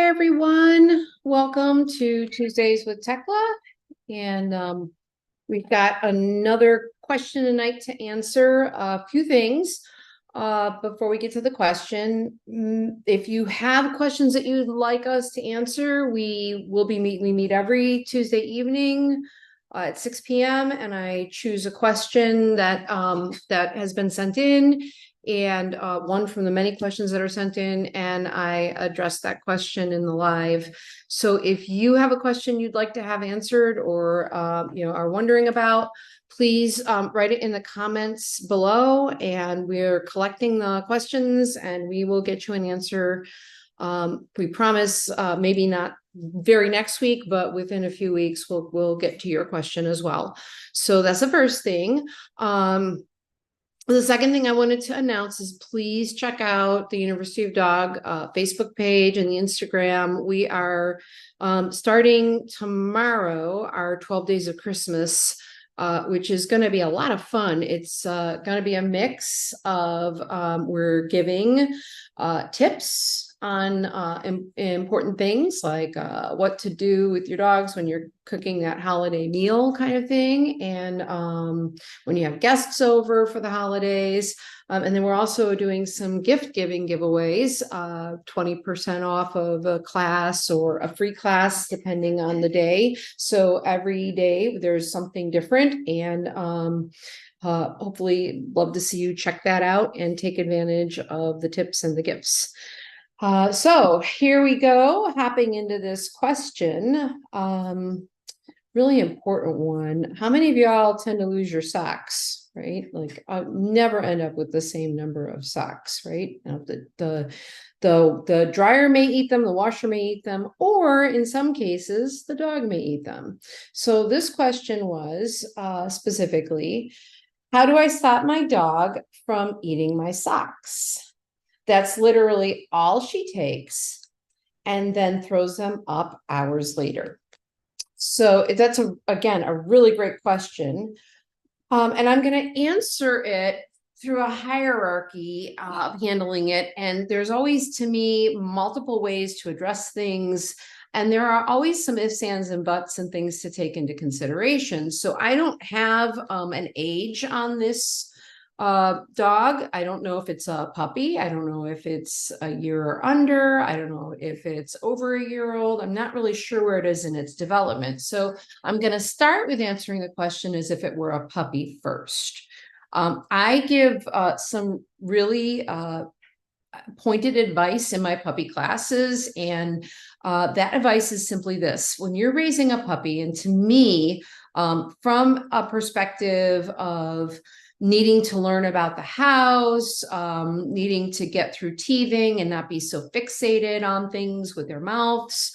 everyone. Welcome to Tuesdays with Tecla. And we've got another question tonight to answer. A few things before we get to the question. If you have questions that you'd like us to answer, we meet every Tuesday evening at 6 p.m. and I choose a question that that has been sent in, and one from the many questions that are sent in, and I address that question in the live. So if you have a question you'd like to have answered, or are wondering about, please write it in the comments below, and we're collecting the questions and we will get you an answer. We promise, maybe not very next week, but within a few weeks we'll get to your question as well. So that's the first thing. The second thing I wanted to announce is please check out the University of Dog Facebook page and the Instagram. We are starting tomorrow our 12 Days of Christmas, which is going to be a lot of fun. It's going to be a mix of we're giving tips on important things like what to do with your dogs when you're cooking that holiday meal kind of thing, and when you have guests over for the holidays. And then we're also doing some gift giving giveaways, 20% off of a class or a free class depending on the day. So every day there's something different, and hopefully love to see you check that out and take advantage of the tips and the gifts. So here we go, hopping into this question. Really important one. How many of y'all tend to lose your socks, right? Like I never end up with the same number of socks, right? The dryer may eat them, the washer may eat them, or in some cases, the dog may eat them. So this question was specifically, how do I stop my dog from eating my socks? That's literally all she takes, and then throws them up hours later. So that's again a really great question, and I'm going to answer it through a hierarchy of handling it. And there's always, to me, multiple ways to address things, and there are always some ifs, ands, and buts and things to take into consideration. So I don't have an age on this dog. I don't know if it's a puppy. I don't know if it's a year or under. I don't know if it's over a year old. I'm not really sure where it is in its development. So I'm going to start with answering the question as if it were a puppy first. I give some really pointed advice in my puppy classes, and that advice is simply this: when you're raising a puppy, and to me, from a perspective of needing to learn about the house, needing to get through teething and not be so fixated on things with their mouths,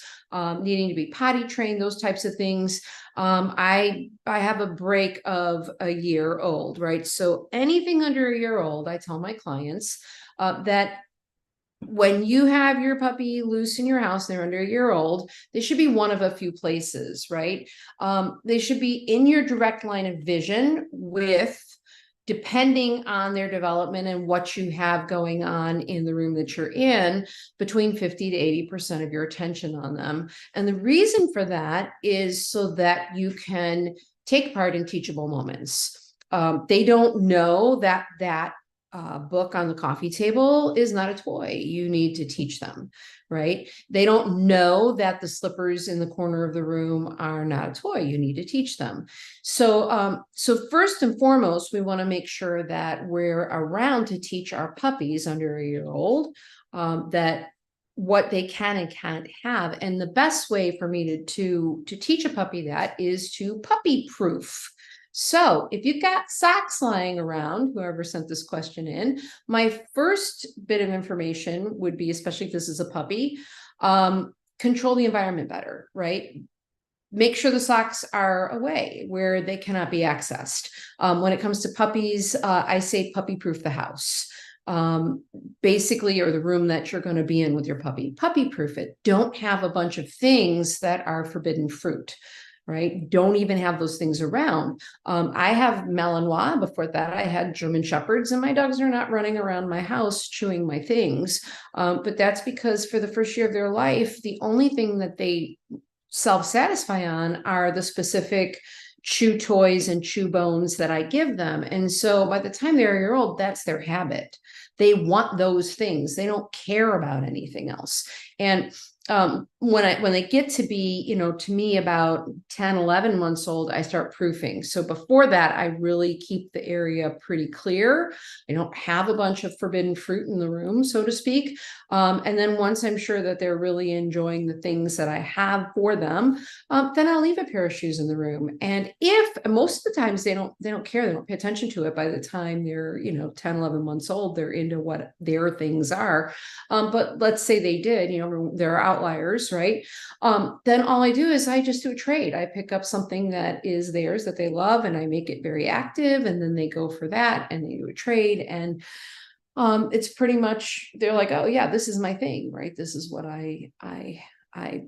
needing to be potty trained, those types of things. I have a break of a year old, right? So anything under a year old, I tell my clients that when you have your puppy loose in your house, they're under a year old, they should be one of a few places, right? They should be in your direct line of vision with, depending on their development and what you have going on in the room that you're in, between 50 to 80% of your attention on them. And the reason for that is so that you can take part in teachable moments. They don't know that book on the coffee table is not a toy. You need to teach them, right? They don't know that the slippers in the corner of the room are not a toy. You need to teach them. So first and foremost, we want to make sure that we're around to teach our puppies under a year old that what they can and can't have. And the best way for me to teach a puppy that is to puppy proof. So if you've got socks lying around, whoever sent this question in, my first bit of information would be, especially if this is a puppy, control the environment better, right? Make sure the socks are away where they cannot be accessed. When it comes to puppies, I say puppy proof the house. Basically, or the room that you're going to be in with your puppy, puppy proof it. Don't have a bunch of things that are forbidden fruit. right? Don't even have those things around. I have Malinois. Before that, I had German Shepherds, and my dogs are not running around my house chewing my things. But that's because for the first year of their life, the only thing that they self-satisfy on are the specific chew toys and chew bones that I give them. And so by the time they're a year old, that's their habit. They want those things. They don't care about anything else. And when they get to be, to me about 10, 11 months old, I start proofing. So before that, I really keep the area pretty clear. I don't have a bunch of forbidden fruit in the room, so to speak. And then once I'm sure that they're really enjoying the things that I have for them, then I'll leave a pair of shoes in the room. And if most of the times they don't care, they don't pay attention to it. By the time they're, 10, 11 months old, they're into what their things are. But let's say they did, there are outliers, right? Then all I do is I just do a trade. I pick up something that is theirs that they love, and I make it very active, and then they go for that and they do a trade. And it's pretty much, they're like, oh yeah, this is my thing, right? This is what I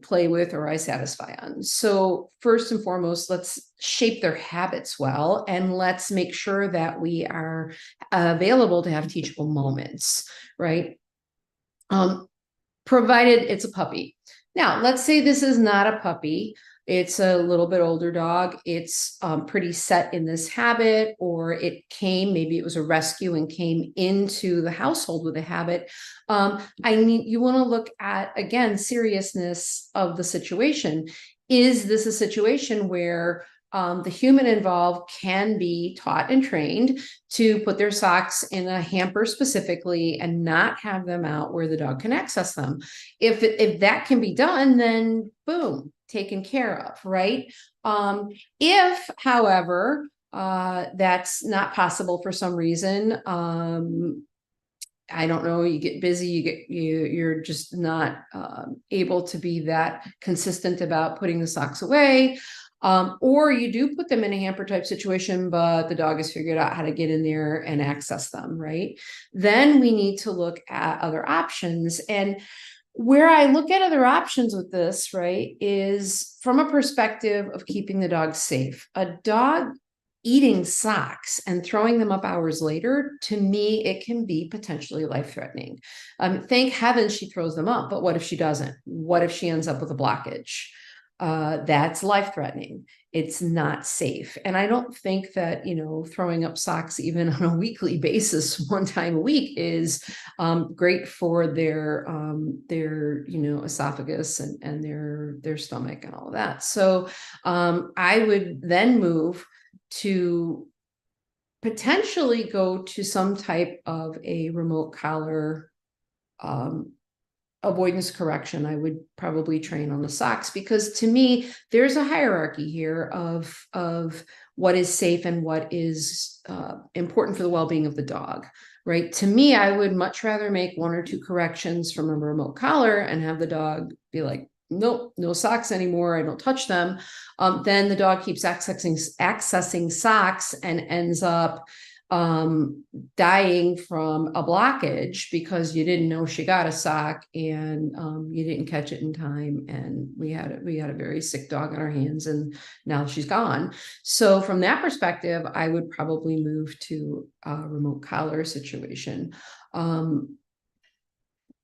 play with or I satisfy on. So first and foremost, let's shape their habits well, and let's make sure that we are available to have teachable moments, right? Provided it's a puppy. Now, let's say this is not a puppy. It's a little bit older dog. It's pretty set in this habit, or maybe it was a rescue and came into the household with a habit. You want to look at, again, seriousness of the situation. Is this a situation where the human involved can be taught and trained to put their socks in a hamper specifically and not have them out where the dog can access them? If that can be done, then boom, taken care of, right? If, however, that's not possible for some reason, I don't know, you get busy, you're just not able to be that consistent about putting the socks away. Or you do put them in a hamper type situation, but the dog has figured out how to get in there and access them, right? Then we need to look at other options. And where I look at other options with this, right, is from a perspective of keeping the dog safe. A dog eating socks and throwing them up hours later, to me, it can be potentially life-threatening. Thank heaven she throws them up, but what if she doesn't? What if she ends up with a blockage? That's life-threatening. It's not safe. And I don't think that, throwing up socks even on a weekly basis, one time a week, is great for their esophagus and their stomach and all of that. So I would then move to potentially go to some type of a remote collar avoidance correction. I would probably train on the socks, because to me, there's a hierarchy here of what is safe and what is important for the well-being of the dog, right? To me, I would much rather make one or two corrections from a remote collar and have the dog be like, nope, no socks anymore, I don't touch them. Then the dog keeps accessing socks and ends up dying from a blockage because you didn't know she got a sock and you didn't catch it in time, and we had a very sick dog on our hands, and now she's gone. So from that perspective, I would probably move to a remote collar situation.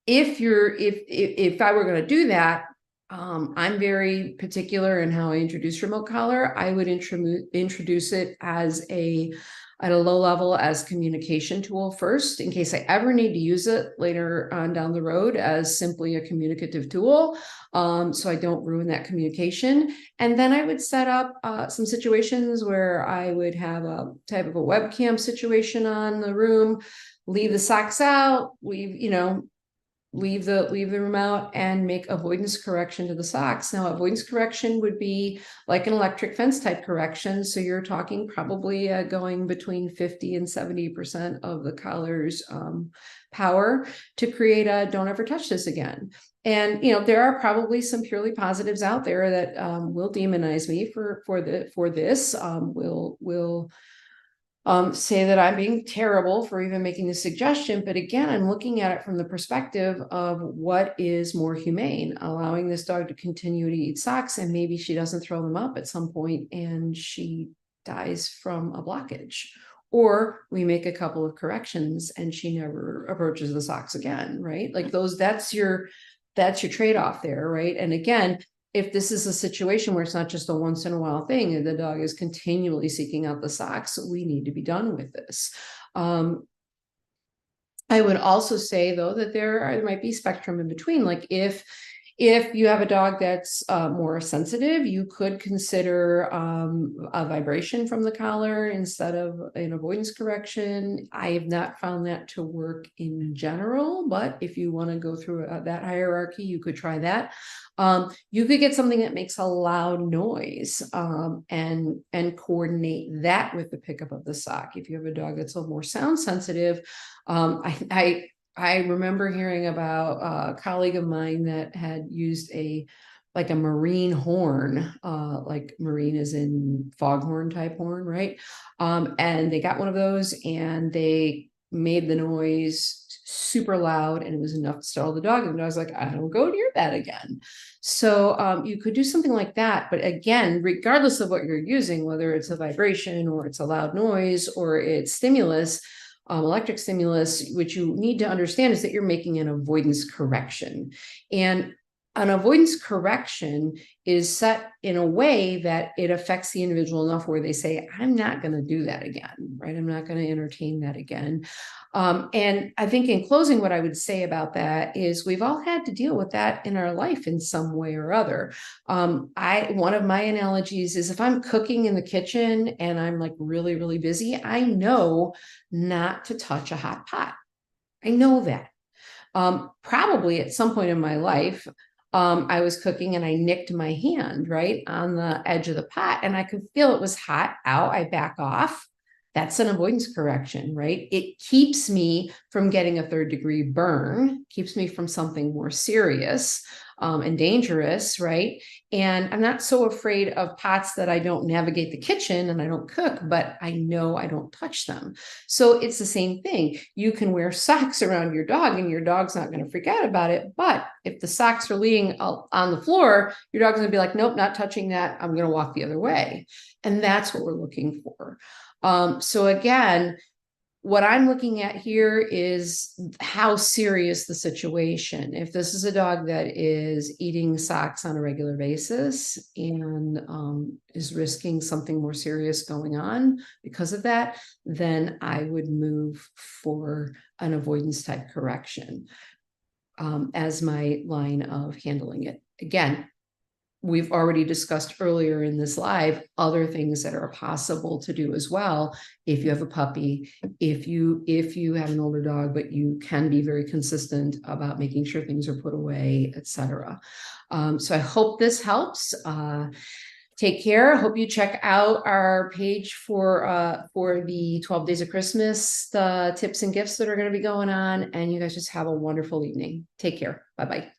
If I were going to do that, I'm very particular in how I introduce remote collar. I would introduce it at a low level as communication tool first, in case I ever need to use it later on down the road as simply a communicative tool, so I don't ruin that communication. And then I would set up some situations where I would have a type of a webcam situation on the room, leave the socks out, leave the room out, and make avoidance correction to the socks. Now, avoidance correction would be like an electric fence type correction. So you're talking probably going between 50 and 70% of the collar's power to create a don't ever touch this again. And there are probably some purely positives out there that will demonize me for this. Will say that I'm being terrible for even making the suggestion. But again, I'm looking at it from the perspective of what is more humane, allowing this dog to continue to eat socks, and maybe she doesn't throw them up at some point and she dies from a blockage. Or we make a couple of corrections and she never approaches the socks again, right? Like that's your trade-off there, right? And again, if this is a situation where it's not just a once in a while thing and the dog is continually seeking out the socks, we need to be done with this. I would also say, though, that there might be spectrum in between. Like if you have a dog that's more sensitive, you could consider a vibration from the collar instead of an avoidance correction. I have not found that to work in general, but if you want to go through that hierarchy, you could try that. You could get something that makes a loud noise and coordinate that with the pickup of the sock. If you have a dog that's a little more sound sensitive, I remember hearing about a colleague of mine that had used a marine horn, like marine is in foghorn type horn, right? And they got one of those and they made the noise super loud and it was enough to startle the dog. And I was like, I don't go near that again. So you could do something like that. But again, regardless of what you're using, whether it's a vibration or it's a loud noise or it's stimulus, electric stimulus, which you need to understand is that you're making an avoidance correction. And an avoidance correction is set in a way that it affects the individual enough where they say, I'm not going to do that again, right? I'm not going to entertain that again. And I think in closing, what I would say about that is we've all had to deal with that in our life in some way or other. One of my analogies is if I'm cooking in the kitchen and I'm like really, really busy, I know not to touch a hot pot. I know that. Probably at some point in my life, I was cooking and I nicked my hand right on the edge of the pot and I could feel it was hot. Ow, I back off. That's an avoidance correction, right? It keeps me from getting a 3rd-degree burn, keeps me from something more serious and dangerous, right? And I'm not so afraid of pots that I don't navigate the kitchen and I don't cook, but I know I don't touch them. So it's the same thing. You can wear socks around your dog and your dog's not going to freak out about it. But if the socks are laying on the floor, your dog's going to be like, nope, not touching that. I'm going to walk the other way. And that's what we're looking for. So again, what I'm looking at here is how serious the situation. If this is a dog that is eating socks on a regular basis and is risking something more serious going on because of that, then I would move for an avoidance type correction as my line of handling it. Again, we've already discussed earlier in this live other things that are possible to do as well. If you have a puppy, if you have an older dog, but you can be very consistent about making sure things are put away, etc. So I hope this helps. Take care. Hope you check out our page for the 12 Days of Christmas, the tips and gifts that are going to be going on. And you guys just have a wonderful evening. Take care. Bye-bye.